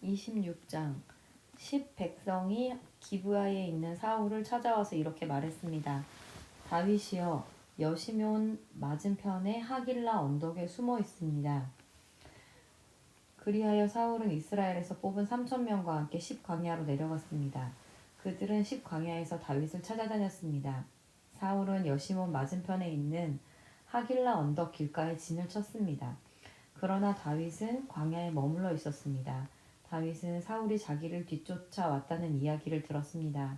26장 10 백성이 기브아에 있는 사울을 찾아와서 이렇게 말했습니다. 다윗이여, 여시몬 맞은편의 하길라 언덕에 숨어 있습니다. 그리하여 사울은 이스라엘에서 뽑은 3,000명과 함께 10광야로 내려갔습니다. 그들은 10광야에서 다윗을 찾아다녔습니다. 사울은 여시몬 맞은편에 있는 하길라 언덕 길가에 진을 쳤습니다. 그러나 다윗은 광야에 머물러 있었습니다. 다윗은 사울이 자기를 뒤쫓아 왔다는 이야기를 들었습니다.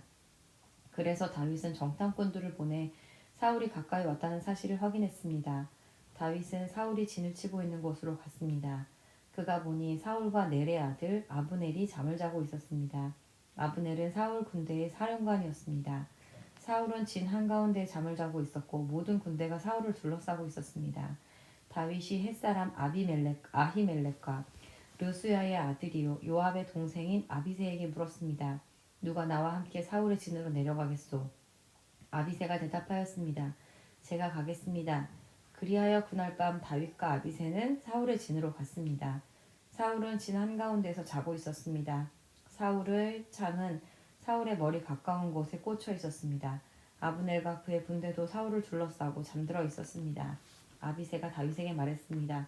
그래서 다윗은 정탐꾼들을 보내 사울이 가까이 왔다는 사실을 확인했습니다. 다윗은 사울이 진을 치고 있는 곳으로 갔습니다. 그가 보니 사울과 넬의 아들 아브넬이 잠을 자고 있었습니다. 아브넬은 사울 군대의 사령관이었습니다. 사울은 진 한가운데에 잠을 자고 있었고 모든 군대가 사울을 둘러싸고 있었습니다. 다윗이 햇사람 아히멜렉과 르수야의 아들이요 요압의 동생인 아비새에게 물었습니다. 누가 나와 함께 사울의 진으로 내려가겠소? 아비새가 대답하였습니다. 제가 가겠습니다. 그리하여 그날 밤 다윗과 아비새는 사울의 진으로 갔습니다. 사울은 진 한가운데서 자고 있었습니다. 사울의 창은 사울의 머리 가까운 곳에 꽂혀 있었습니다. 아브넬과 그의 군대도 사울을 둘러싸고 잠들어 있었습니다. 아비새가 다윗에게 말했습니다.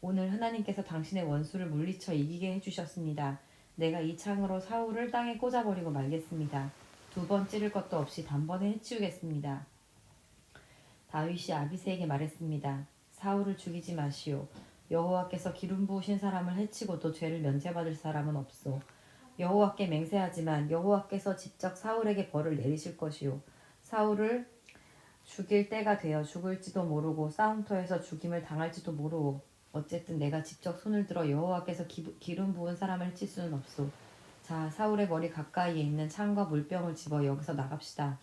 오늘 하나님께서 당신의 원수를 물리쳐 이기게 해주셨습니다. 내가 이 창으로 사울을 땅에 꽂아버리고 말겠습니다. 2번 찌를 것도 없이 단번에 해치우겠습니다. 다윗이 아비새에게 말했습니다. 사울을 죽이지 마시오. 여호와께서 기름 부으신 사람을 해치고도 죄를 면제받을 사람은 없소. 여호와께 맹세하지만 여호와께서 직접 사울에게 벌을 내리실 것이오. 사울을 죽일 때가 되어 죽을지도 모르고 싸움터에서 죽임을 당할지도 모르오. 어쨌든 내가 직접 손을 들어 여호와께서 기름 부은 사람을 해칠 수는 없소. 자, 사울의 머리 가까이에 있는 창과 물병을 집어 여기서 나갑시다.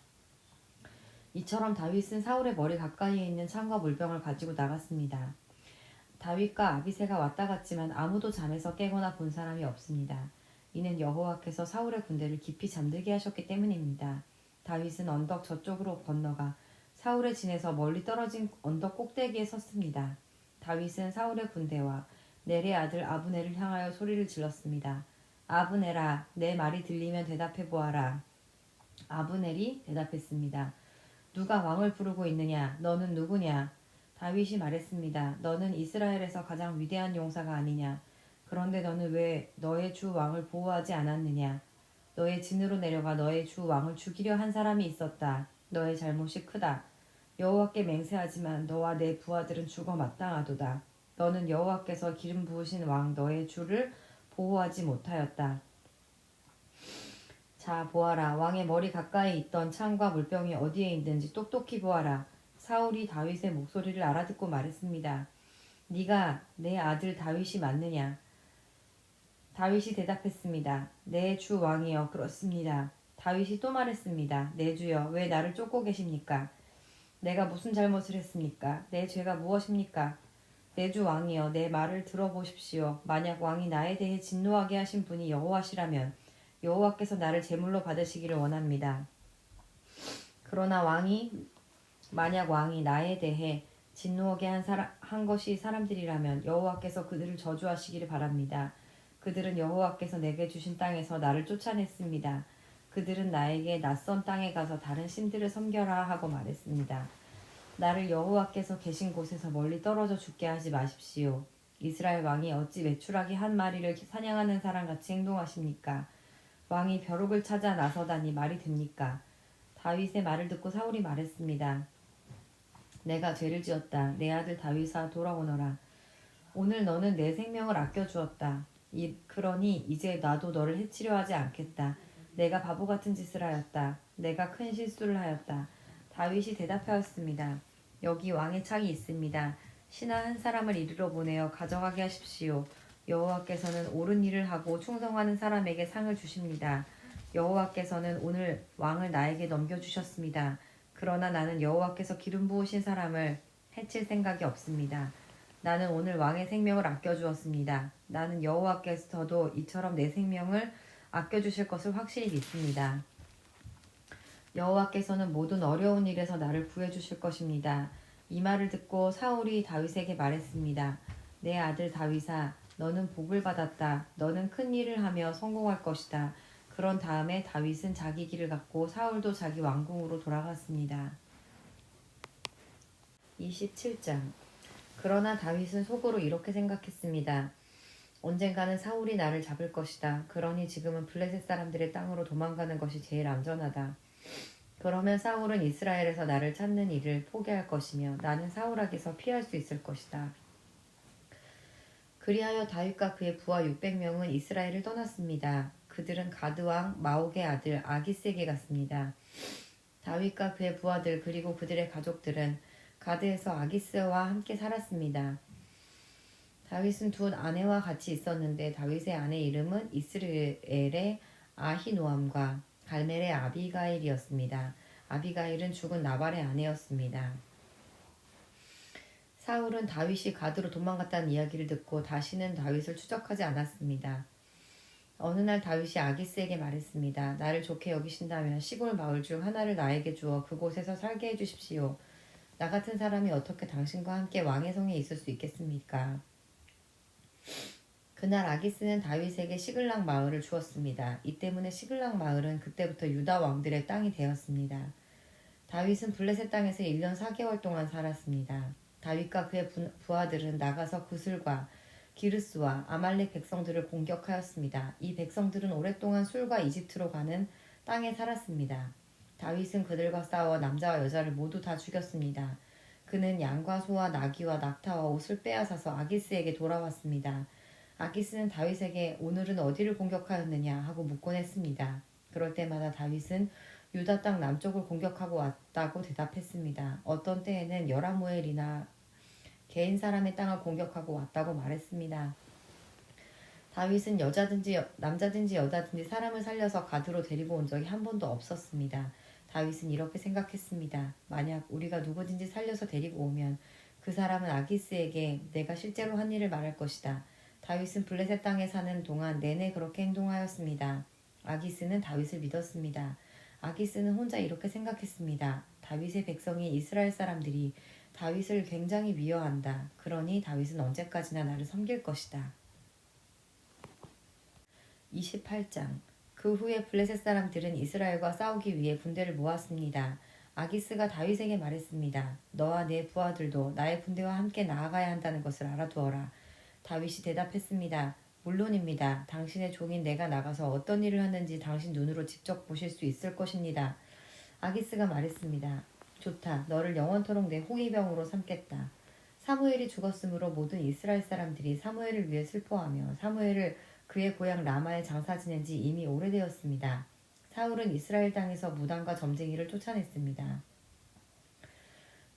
이처럼 다윗은 사울의 머리 가까이에 있는 창과 물병을 가지고 나갔습니다. 다윗과 아비새가 왔다 갔지만 아무도 잠에서 깨거나 본 사람이 없습니다. 이는 여호와께서 사울의 군대를 깊이 잠들게 하셨기 때문입니다. 다윗은 언덕 저쪽으로 건너가 사울의 진에서 멀리 떨어진 언덕 꼭대기에 섰습니다. 다윗은 사울의 군대와 넬의 아들 아브넬을 향하여 소리를 질렀습니다. 아브넬아, 내 말이 들리면 대답해 보아라. 아브넬이 대답했습니다. 누가 왕을 부르고 있느냐? 너는 누구냐? 다윗이 말했습니다. 너는 이스라엘에서 가장 위대한 용사가 아니냐? 그런데 너는 왜 너의 주 왕을 보호하지 않았느냐? 너의 진으로 내려가 너의 주 왕을 죽이려 한 사람이 있었다. 너의 잘못이 크다. 여호와께 맹세하지만 너와 내 부하들은 죽어 마땅하도다. 너는 여호와께서 기름 부으신 왕 너의 주를 보호하지 못하였다. 자, 보아라. 왕의 머리 가까이 있던 창과 물병이 어디에 있는지 똑똑히 보아라. 사울이 다윗의 목소리를 알아듣고 말했습니다. 네가 내 아들 다윗이 맞느냐? 다윗이 대답했습니다. 내 주 왕이여, 그렇습니다. 다윗이 또 말했습니다. 내 주여, 왜 나를 쫓고 계십니까? 내가 무슨 잘못을 했습니까? 내 죄가 무엇입니까? 내 주 왕이여, 내 말을 들어보십시오. 만약 왕이 나에 대해 진노하게 하신 분이 여호와시라면 여호와께서 나를 제물로 받으시기를 원합니다. 그러나 만약 왕이 나에 대해 진노하게 한 것이 사람들이라면 여호와께서 그들을 저주하시기를 바랍니다. 그들은 여호와께서 내게 주신 땅에서 나를 쫓아냈습니다. 그들은 나에게 낯선 땅에 가서 다른 신들을 섬겨라 하고 말했습니다. 나를 여호와께서 계신 곳에서 멀리 떨어져 죽게 하지 마십시오. 이스라엘 왕이 어찌 메추라기 한 마리를 사냥하는 사람같이 행동하십니까? 왕이 벼룩을 찾아 나서다니 말이 됩니까? 다윗의 말을 듣고 사울이 말했습니다. 내가 죄를 지었다. 내 아들 다윗아, 돌아오너라. 오늘 너는 내 생명을 아껴주었다. 그러니 이제 나도 너를 해치려 하지 않겠다. 내가 바보 같은 짓을 하였다. 내가 큰 실수를 하였다. 다윗이 대답하였습니다. 여기 왕의 창이 있습니다. 신하 한 사람을 이리로 보내어 가져가게 하십시오. 여호와께서는 옳은 일을 하고 충성하는 사람에게 상을 주십니다. 여호와께서는 오늘 왕을 나에게 넘겨주셨습니다. 그러나 나는 여호와께서 기름 부으신 사람을 해칠 생각이 없습니다. 나는 오늘 왕의 생명을 아껴주었습니다. 나는 여호와께서도 이처럼 내 생명을 아껴주실 것을 확실히 믿습니다. 여호와께서는 모든 어려운 일에서 나를 구해주실 것입니다. 이 말을 듣고 사울이 다윗에게 말했습니다. 내 아들 다윗아, 너는 복을 받았다. 너는 큰 일을 하며 성공할 것이다. 그런 다음에 다윗은 자기 길을 갔고 사울도 자기 왕궁으로 돌아갔습니다. 27장. 그러나 다윗은 속으로 이렇게 생각했습니다. 언젠가는 사울이 나를 잡을 것이다. 그러니 지금은 블레셋 사람들의 땅으로 도망가는 것이 제일 안전하다. 그러면 사울은 이스라엘에서 나를 찾는 일을 포기할 것이며 나는 사울에게서 피할 수 있을 것이다. 그리하여 다윗과 그의 부하 600명은 이스라엘을 떠났습니다. 그들은 가드왕 마옥의 아들 아기스에게 갔습니다. 다윗과 그의 부하들 그리고 그들의 가족들은 가드에서 아기스와 함께 살았습니다. 다윗은 두 아내와 같이 있었는데 다윗의 아내 이름은 이스라엘의 아히노암과 갈멜의 아비가일이었습니다. 아비가일은 죽은 나발의 아내였습니다. 사울은 다윗이 가드로 도망갔다는 이야기를 듣고 다시는 다윗을 추적하지 않았습니다. 어느 날 다윗이 아기스에게 말했습니다. 나를 좋게 여기신다면 시골 마을 중 하나를 나에게 주어 그곳에서 살게 해주십시오. 나 같은 사람이 어떻게 당신과 함께 왕의 성에 있을 수 있겠습니까? 그날 아기스는 다윗에게 시글락 마을을 주었습니다. 이 때문에 시글락 마을은 그때부터 유다 왕들의 땅이 되었습니다. 다윗은 블레셋 땅에서 1년 4개월 동안 살았습니다. 다윗과 그의 부하들은 나가서 구슬과 기르스와 아말렉 백성들을 공격하였습니다. 이 백성들은 오랫동안 술과 이집트로 가는 땅에 살았습니다. 다윗은 그들과 싸워 남자와 여자를 모두 다 죽였습니다. 그는 양과 소와 나귀와 낙타와 옷을 빼앗아서 아기스에게 돌아왔습니다. 아기스는 다윗에게 오늘은 어디를 공격하였느냐 하고 묻곤 했습니다. 그럴 때마다 다윗은 유다 땅 남쪽을 공격하고 왔다고 대답했습니다. 어떤 때에는 여라무엘이나 개인 사람의 땅을 공격하고 왔다고 말했습니다. 다윗은 남자든지 여자든지 사람을 살려서 가드로 데리고 온 적이 한 번도 없었습니다. 다윗은 이렇게 생각했습니다. 만약 우리가 누구든지 살려서 데리고 오면 그 사람은 아기스에게 내가 실제로 한 일을 말할 것이다. 다윗은 블레셋 땅에 사는 동안 내내 그렇게 행동하였습니다. 아기스는 다윗을 믿었습니다. 아기스는 혼자 이렇게 생각했습니다. 다윗의 백성인 이스라엘 사람들이 다윗을 굉장히 미워한다. 그러니 다윗은 언제까지나 나를 섬길 것이다. 28장. 그 후에 블레셋 사람들은 이스라엘과 싸우기 위해 군대를 모았습니다. 아기스가 다윗에게 말했습니다. 너와 내 부하들도 나의 군대와 함께 나아가야 한다는 것을 알아두어라. 다윗이 대답했습니다. 물론입니다. 당신의 종인 내가 나가서 어떤 일을 하는지 당신 눈으로 직접 보실 수 있을 것입니다. 아기스가 말했습니다. 좋다. 너를 영원토록 내 호위병으로 삼겠다. 사무엘이 죽었으므로 모든 이스라엘 사람들이 사무엘을 위해 슬퍼하며 사무엘을 그의 고향 라마에 장사 지낸 지 이미 오래되었습니다. 사울은 이스라엘 땅에서 무당과 점쟁이를 쫓아냈습니다.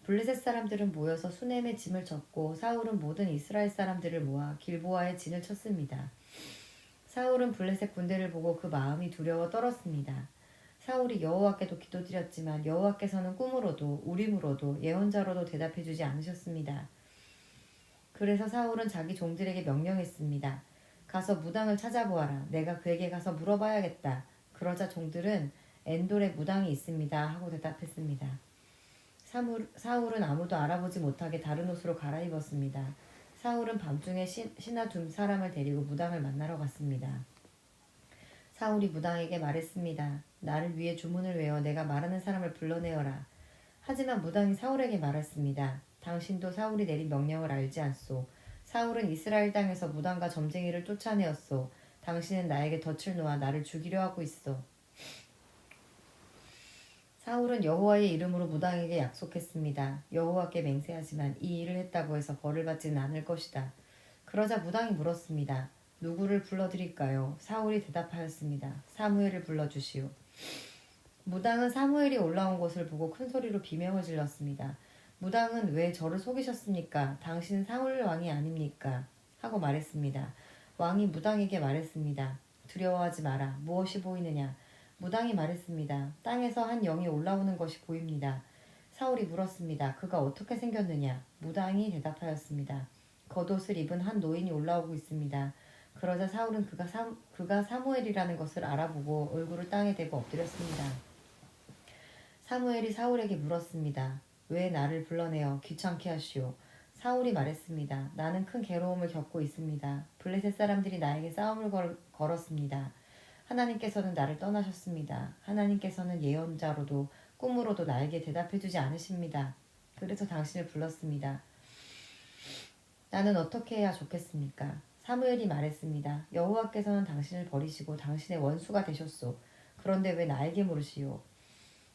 블레셋 사람들은 모여서 수넴에 짐을 졌고 사울은 모든 이스라엘 사람들을 모아 길보아에 진을 쳤습니다. 사울은 블레셋 군대를 보고 그 마음이 두려워 떨었습니다. 사울이 여호와께도 기도드렸지만 여호와께서는 꿈으로도 우림으로도 예언자로도 대답해주지 않으셨습니다. 그래서 사울은 자기 종들에게 명령했습니다. 가서 무당을 찾아보아라. 내가 그에게 가서 물어봐야겠다. 그러자 종들은 엔돌에 무당이 있습니다. 하고 대답했습니다. 사울은 아무도 알아보지 못하게 다른 옷으로 갈아입었습니다. 사울은 밤중에 신하 두 사람을 데리고 무당을 만나러 갔습니다. 사울이 무당에게 말했습니다. 나를 위해 주문을 외워 내가 말하는 사람을 불러내어라. 하지만 무당이 사울에게 말했습니다. 당신도 사울이 내린 명령을 알지 않소. 사울은 이스라엘 땅에서 무당과 점쟁이를 쫓아내었소. 당신은 나에게 덫을 놓아 나를 죽이려 하고 있어. 사울은 여호와의 이름으로 무당에게 약속했습니다. 여호와께 맹세하지만 이 일을 했다고 해서 벌을 받지는 않을 것이다. 그러자 무당이 물었습니다. 누구를 불러드릴까요? 사울이 대답하였습니다. 사무엘을 불러주시오. 무당은 사무엘이 올라온 것을 보고 큰 소리로 비명을 질렀습니다. 무당은 왜 저를 속이셨습니까? 당신은 사울 왕이 아닙니까? 하고 말했습니다. 왕이 무당에게 말했습니다. 두려워하지 마라. 무엇이 보이느냐? 무당이 말했습니다. 땅에서 한 영이 올라오는 것이 보입니다. 사울이 물었습니다. 그가 어떻게 생겼느냐? 무당이 대답하였습니다. 겉옷을 입은 한 노인이 올라오고 있습니다. 그러자 사울은 그가 사무엘이라는 것을 알아보고 얼굴을 땅에 대고 엎드렸습니다. 사무엘이 사울에게 물었습니다. 왜 나를 불러내어 귀찮게 하시오? 사울이 말했습니다. 나는 큰 괴로움을 겪고 있습니다. 블레셋 사람들이 나에게 싸움을 걸었습니다. 하나님께서는 나를 떠나셨습니다. 하나님께서는 예언자로도 꿈으로도 나에게 대답해주지 않으십니다. 그래서 당신을 불렀습니다. 나는 어떻게 해야 좋겠습니까? 사무엘이 말했습니다. 여호와께서는 당신을 버리시고 당신의 원수가 되셨소. 그런데 왜 나에게 물으시오?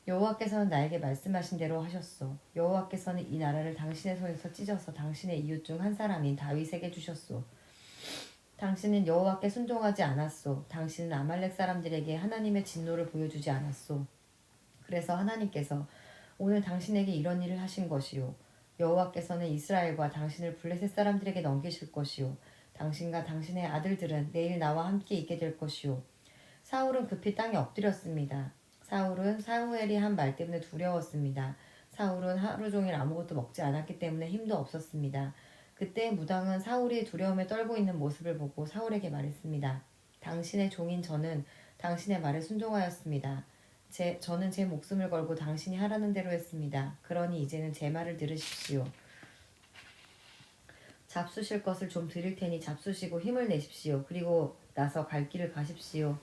여호와께서는 나에게 말씀하신 대로 하셨소. 여호와께서는 이 나라를 당신의 손에서 찢어서 당신의 이웃 중 한 사람인 다윗에게 주셨소. 당신은 여호와께 순종하지 않았소. 당신은 아말렉 사람들에게 하나님의 진노를 보여주지 않았소. 그래서 하나님께서 오늘 당신에게 이런 일을 하신 것이요. 여호와께서는 이스라엘과 당신을 블레셋 사람들에게 넘기실 것이요. 당신과 당신의 아들들은 내일 나와 함께 있게 될 것이요. 사울은 급히 땅에 엎드렸습니다. 사울은 사무엘이 한 말 때문에 두려웠습니다. 사울은 하루 종일 아무것도 먹지 않았기 때문에 힘도 없었습니다. 그때 무당은 사울이 두려움에 떨고 있는 모습을 보고 사울에게 말했습니다. 당신의 종인 저는 당신의 말에 순종하였습니다. 저는 제 목숨을 걸고 당신이 하라는 대로 했습니다. 그러니 이제는 제 말을 들으십시오. 잡수실 것을 좀 드릴 테니 잡수시고 힘을 내십시오. 그리고 나서 갈 길을 가십시오.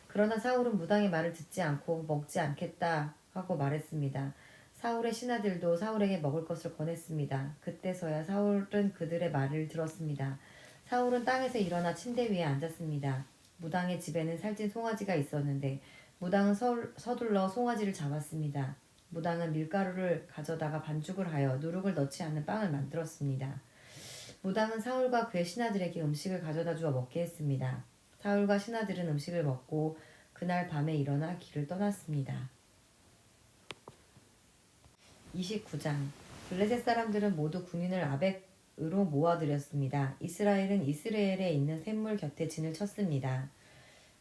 그러나 사울은 무당의 말을 듣지 않고 먹지 않겠다 하고 말했습니다. 사울의 신하들도 사울에게 먹을 것을 권했습니다. 그때서야 사울은 그들의 말을 들었습니다. 사울은 땅에서 일어나 침대 위에 앉았습니다. 무당의 집에는 살찐 송아지가 있었는데 무당은 서둘러 송아지를 잡았습니다. 무당은 밀가루를 가져다가 반죽을 하여 누룩을 넣지 않는 빵을 만들었습니다. 무당은 사울과 그의 신하들에게 음식을 가져다 주어 먹게 했습니다. 사울과 신하들은 음식을 먹고 그날 밤에 일어나 길을 떠났습니다. 29장 블레셋 사람들은 모두 군인을 아벡으로 모아들였습니다. 이스라엘은 이스라엘에 있는 샘물 곁에 진을 쳤습니다.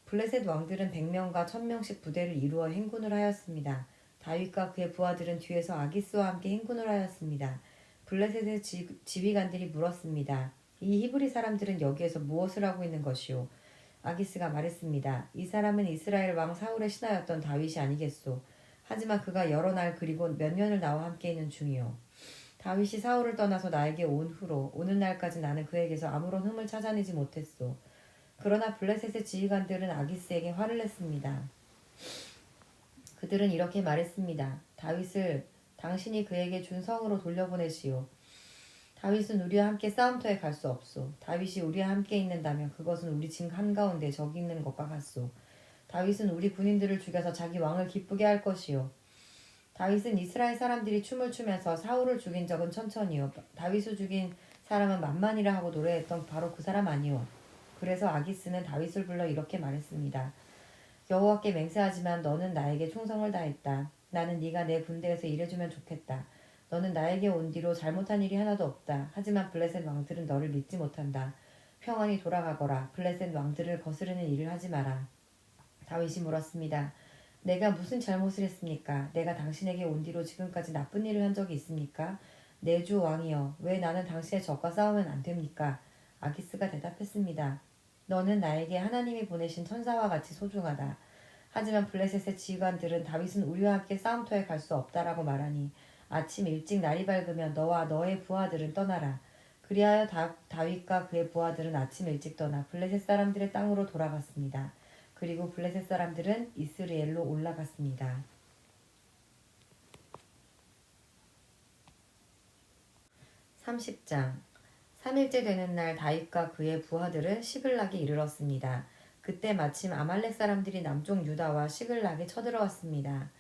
블레셋 왕들은 100명과 1000명씩 부대를 이루어 행군을 하였습니다. 다윗과 그의 부하들은 뒤에서 아기스와 함께 행군을 하였습니다. 블레셋의 지휘관들이 물었습니다. 이 히브리 사람들은 여기에서 무엇을 하고 있는 것이오? 아기스가 말했습니다. 이 사람은 이스라엘 왕 사울의 신하였던 다윗이 아니겠소. 하지만 그가 여러 날 그리고 몇 년을 나와 함께 있는 중이요. 다윗이 사울을 떠나서 나에게 온 후로 오는 날까지 나는 그에게서 아무런 흠을 찾아내지 못했소. 그러나 블레셋의 지휘관들은 아기스에게 화를 냈습니다. 그들은 이렇게 말했습니다. 다윗을 당신이 그에게 준 성으로 돌려보내시오. 다윗은 우리와 함께 싸움터에 갈 수 없소. 다윗이 우리와 함께 있는다면 그것은 우리 진 한가운데 적이 있는 것과 같소. 다윗은 우리 군인들을 죽여서 자기 왕을 기쁘게 할 것이요. 다윗은 이스라엘 사람들이 춤을 추면서 사울을 죽인 적은 천천히요. 다윗을 죽인 사람은 만만이라 하고 노래했던 바로 그 사람 아니오. 그래서 아기스는 다윗을 불러 이렇게 말했습니다. 여호와께 맹세하지만 너는 나에게 충성을 다했다. 나는 네가 내 군대에서 일해주면 좋겠다. 너는 나에게 온 뒤로 잘못한 일이 하나도 없다. 하지만 블레셋 왕들은 너를 믿지 못한다. 평안히 돌아가거라. 블레셋 왕들을 거스르는 일을 하지 마라. 다윗이 물었습니다. 내가 무슨 잘못을 했습니까? 내가 당신에게 온 뒤로 지금까지 나쁜 일을 한 적이 있습니까? 내 주 왕이여, 왜 나는 당신의 적과 싸우면 안 됩니까? 아기스가 대답했습니다. 너는 나에게 하나님이 보내신 천사와 같이 소중하다. 하지만 블레셋의 지휘관들은 다윗은 우리와 함께 싸움터에 갈 수 없다라고 말하니 아침 일찍 날이 밝으면 너와 너의 부하들은 떠나라. 그리하여 다윗과 그의 부하들은 아침 일찍 떠나 블레셋 사람들의 땅으로 돌아갔습니다. 그리고 블레셋 사람들은 이스라엘로 올라갔습니다. 30장 3일째 되는 날 다윗과 그의 부하들은 시글락에 이르렀습니다. 그때 마침 아말렉 사람들이 남쪽 유다와 시글락에 쳐들어왔습니다.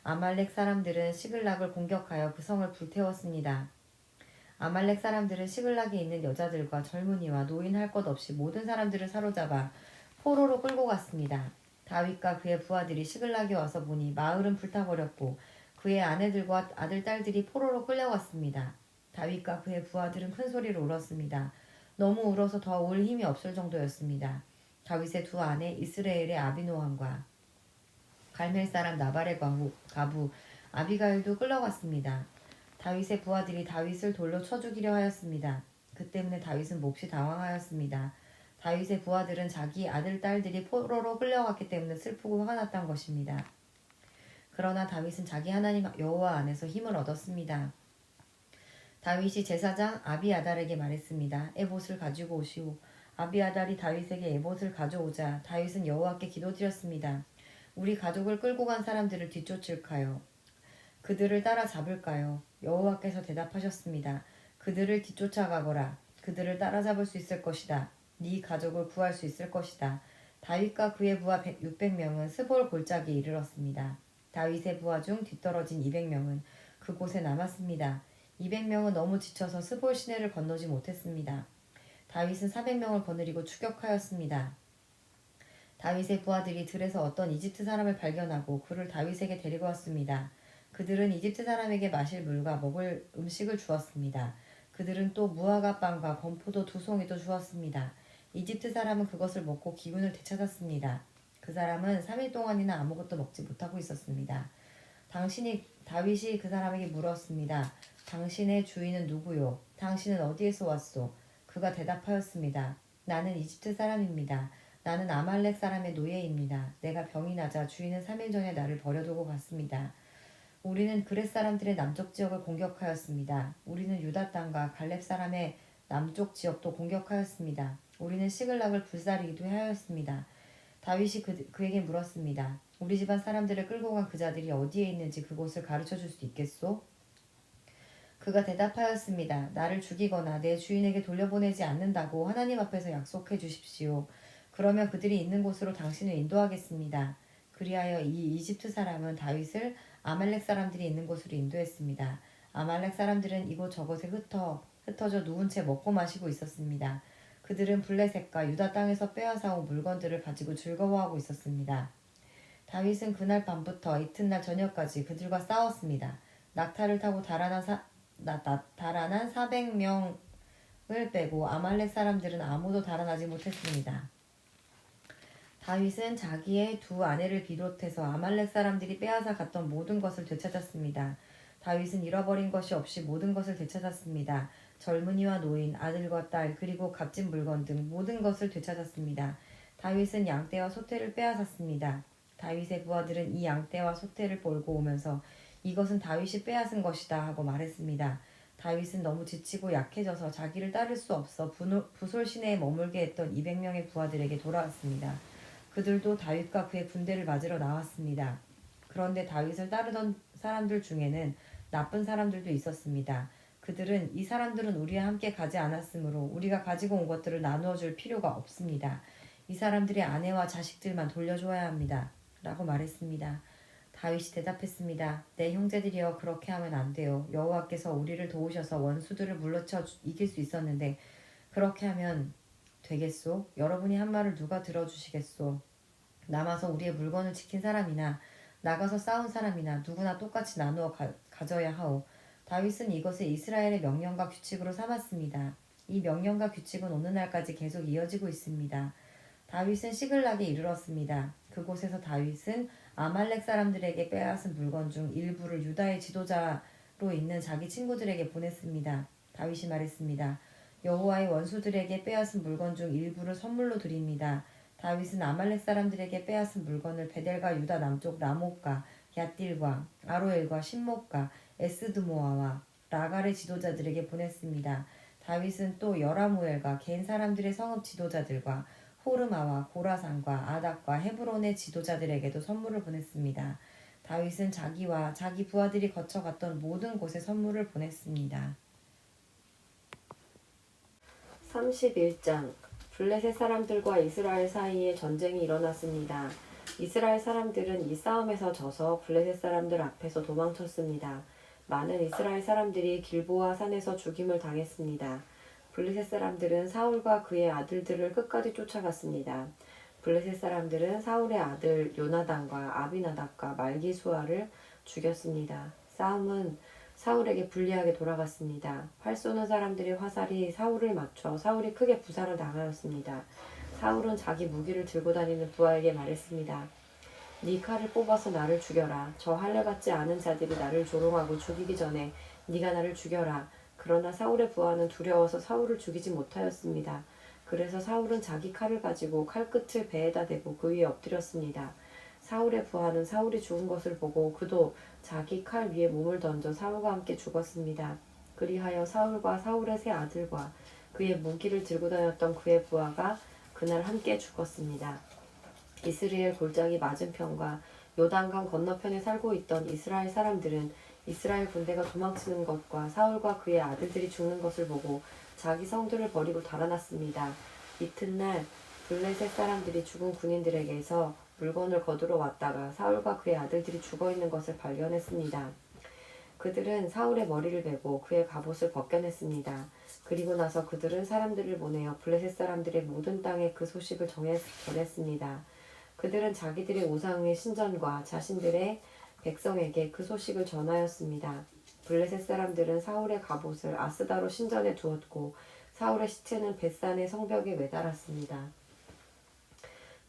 아말렉 사람들은 시글락을 공격하여 그 성을 불태웠습니다. 아말렉 사람들은 시글락에 있는 여자들과 젊은이와 노인 할 것 없이 모든 사람들을 사로잡아 포로로 끌고 갔습니다. 다윗과 그의 부하들이 시글락에 와서 보니 마을은 불타버렸고 그의 아내들과 아들, 딸들이 포로로 끌려갔습니다. 다윗과 그의 부하들은 큰 소리로 울었습니다. 너무 울어서 더 울 힘이 없을 정도였습니다. 다윗의 두 아내 이스라엘의 아비노함과 갈멜 사람 나발의 가부 아비가일도 끌려갔습니다. 다윗의 부하들이 다윗을 돌로 쳐 죽이려 하였습니다. 그 때문에 다윗은 몹시 당황하였습니다. 다윗의 부하들은 자기 아들, 딸들이 포로로 끌려갔기 때문에 슬프고 화가 났던 것입니다. 그러나 다윗은 자기 하나님 여호와 안에서 힘을 얻었습니다. 다윗이 제사장 아비아달에게 말했습니다. 에봇을 가지고 오시오. 아비아달이 다윗에게 에봇을 가져오자 다윗은 여호와께 기도드렸습니다. 우리 가족을 끌고 간 사람들을 뒤쫓을까요? 그들을 따라잡을까요? 여호와께서 대답하셨습니다. 그들을 뒤쫓아가거라. 그들을 따라잡을 수 있을 것이다. 네 가족을 구할 수 있을 것이다. 다윗과 그의 부하 600명은 스볼 골짜기에 이르렀습니다. 다윗의 부하 중 뒤떨어진 200명은 그곳에 남았습니다. 200명은 너무 지쳐서 스볼 시내를 건너지 못했습니다. 다윗은 400명을 거느리고 추격하였습니다. 다윗의 부하들이 들에서 어떤 이집트 사람을 발견하고 그를 다윗에게 데리고 왔습니다. 그들은 이집트 사람에게 마실 물과 먹을 음식을 주었습니다. 그들은 또 무화과 빵과 건포도 2송이도 주었습니다. 이집트 사람은 그것을 먹고 기운을 되찾았습니다. 그 사람은 3일 동안이나 아무것도 먹지 못하고 있었습니다. 다윗이 그 사람에게 물었습니다. 당신의 주인은 누구요? 당신은 어디에서 왔소? 그가 대답하였습니다. 나는 이집트 사람입니다. 나는 아말렉 사람의 노예입니다. 내가 병이 나자 주인은 3일 전에 나를 버려두고 갔습니다. 우리는 그렛 사람들의 남쪽 지역을 공격하였습니다. 우리는 유다 땅과 갈렙 사람의 남쪽 지역도 공격하였습니다. 우리는 시글락을 불사르기도 하였습니다. 다윗이 그에게 물었습니다. 우리 집안 사람들을 끌고 간 그 자들이 어디에 있는지 그곳을 가르쳐 줄 수 있겠소? 그가 대답하였습니다. 나를 죽이거나 내 주인에게 돌려보내지 않는다고 하나님 앞에서 약속해 주십시오. 그러면 그들이 있는 곳으로 당신을 인도하겠습니다. 그리하여 이 이집트 사람은 다윗을 아말렉 사람들이 있는 곳으로 인도했습니다. 아말렉 사람들은 이곳저곳에 흩어져 누운 채 먹고 마시고 있었습니다. 그들은 블레셋과 유다 땅에서 빼앗아 온 물건들을 가지고 즐거워하고 있었습니다. 다윗은 그날 밤부터 이튿날 저녁까지 그들과 싸웠습니다. 낙타를 타고 달아난 400명을 빼고 아말렉 사람들은 아무도 달아나지 못했습니다. 다윗은 자기의 두 아내를 비롯해서 아말렉 사람들이 빼앗아 갔던 모든 것을 되찾았습니다. 다윗은 잃어버린 것이 없이 모든 것을 되찾았습니다. 젊은이와 노인, 아들과 딸, 그리고 값진 물건 등 모든 것을 되찾았습니다. 다윗은 양떼와 소떼를 빼앗았습니다. 다윗의 부하들은 이 양떼와 소떼를 몰고 오면서 이것은 다윗이 빼앗은 것이다 하고 말했습니다. 다윗은 너무 지치고 약해져서 자기를 따를 수 없어 부솔 시내에 머물게 했던 200명의 부하들에게 돌아왔습니다. 그들도 다윗과 그의 군대를 맞으러 나왔습니다. 그런데 다윗을 따르던 사람들 중에는 나쁜 사람들도 있었습니다. 그들은 이 사람들은 우리와 함께 가지 않았으므로 우리가 가지고 온 것들을 나누어 줄 필요가 없습니다. 이 사람들의 아내와 자식들만 돌려줘야 합니다. 라고 말했습니다. 다윗이 대답했습니다. 내 형제들이여 그렇게 하면 안 돼요. 여호와께서 우리를 도우셔서 원수들을 물리쳐 이길 수 있었는데 그렇게 하면 되겠소? 여러분이 한 말을 누가 들어주시겠소? 남아서 우리의 물건을 지킨 사람이나 나가서 싸운 사람이나 누구나 똑같이 나누어 가져야 하오. 다윗은 이것을 이스라엘의 명령과 규칙으로 삼았습니다. 이 명령과 규칙은 오늘날까지 계속 이어지고 있습니다. 다윗은 시글락에 이르렀습니다. 그곳에서 다윗은 아말렉 사람들에게 빼앗은 물건 중 일부를 유다의 지도자로 있는 자기 친구들에게 보냈습니다. 다윗이 말했습니다. 여호와의 원수들에게 빼앗은 물건 중 일부를 선물로 드립니다. 다윗은 아말렉 사람들에게 빼앗은 물건을 베델과 유다 남쪽 라못과 얏딜과 아로엘과 신목과 에스드모아와 라갈의 지도자들에게 보냈습니다. 다윗은 또 여라무엘과 겐 사람들의 성읍 지도자들과 호르마와 고라산과 아닥과 헤브론의 지도자들에게도 선물을 보냈습니다. 다윗은 자기와 자기 부하들이 거쳐갔던 모든 곳에 선물을 보냈습니다. 31장 블레셋 사람들과 이스라엘 사이에 전쟁이 일어났습니다. 이스라엘 사람들은 이 싸움에서 져서 블레셋 사람들 앞에서 도망쳤습니다. 많은 이스라엘 사람들이 길보아 산에서 죽임을 당했습니다. 블레셋 사람들은 사울과 그의 아들들을 끝까지 쫓아갔습니다. 블레셋 사람들은 사울의 아들 요나단과 아비나답과 말기수아를 죽였습니다. 싸움은 사울에게 불리하게 돌아갔습니다. 활 쏘는 사람들의 화살이 사울을 맞춰 사울이 크게 부상을 당하였습니다. 사울은 자기 무기를 들고 다니는 부하에게 말했습니다. 네 칼을 뽑아서 나를 죽여라. 저 할례 받지 않은 자들이 나를 조롱하고 죽이기 전에 네가 나를 죽여라. 그러나 사울의 부하는 두려워서 사울을 죽이지 못하였습니다. 그래서 사울은 자기 칼을 가지고 칼끝을 배에다 대고 그 위에 엎드렸습니다. 사울의 부하는 사울이 죽은 것을 보고 그도 자기 칼 위에 몸을 던져 사울과 함께 죽었습니다. 그리하여 사울과 사울의 세 아들과 그의 무기를 들고 다녔던 그의 부하가 그날 함께 죽었습니다. 이스라엘 골짜기 맞은편과 요단강 건너편에 살고 있던 이스라엘 사람들은 이스라엘 군대가 도망치는 것과 사울과 그의 아들들이 죽는 것을 보고 자기 성들을 버리고 달아났습니다. 이튿날 블레셋 사람들이 죽은 군인들에게서 물건을 거두러 왔다가 사울과 그의 아들들이 죽어있는 것을 발견했습니다. 그들은 사울의 머리를 베고 그의 갑옷을 벗겨냈습니다. 그리고 나서 그들은 사람들을 보내어 블레셋 사람들의 모든 땅에 그 소식을 전했습니다. 그들은 자기들의 우상의 신전과 자신들의 백성에게 그 소식을 전하였습니다. 블레셋 사람들은 사울의 갑옷을 아스다로 신전에 두었고 사울의 시체는 벳산의 성벽에 매달았습니다.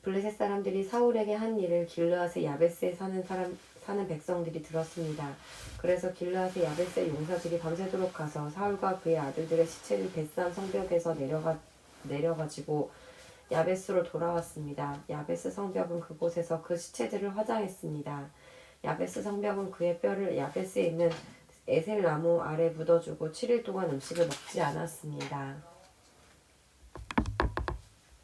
블레셋 사람들이 사울에게 한 일을 길르앗의 야베스에 사는 백성들이 들었습니다. 그래서 길르앗의 야베스의 용사들이 밤새도록 가서 사울과 그의 아들들의 시체를 벳산 성벽에서 내려가지고 야베스로 돌아왔습니다. 야베스 성벽은 그곳에서 그 시체들을 화장했습니다. 야베스 성벽은 그의 뼈를 야베스에 있는 에셀나무 아래 묻어주고 7일 동안 음식을 먹지 않았습니다.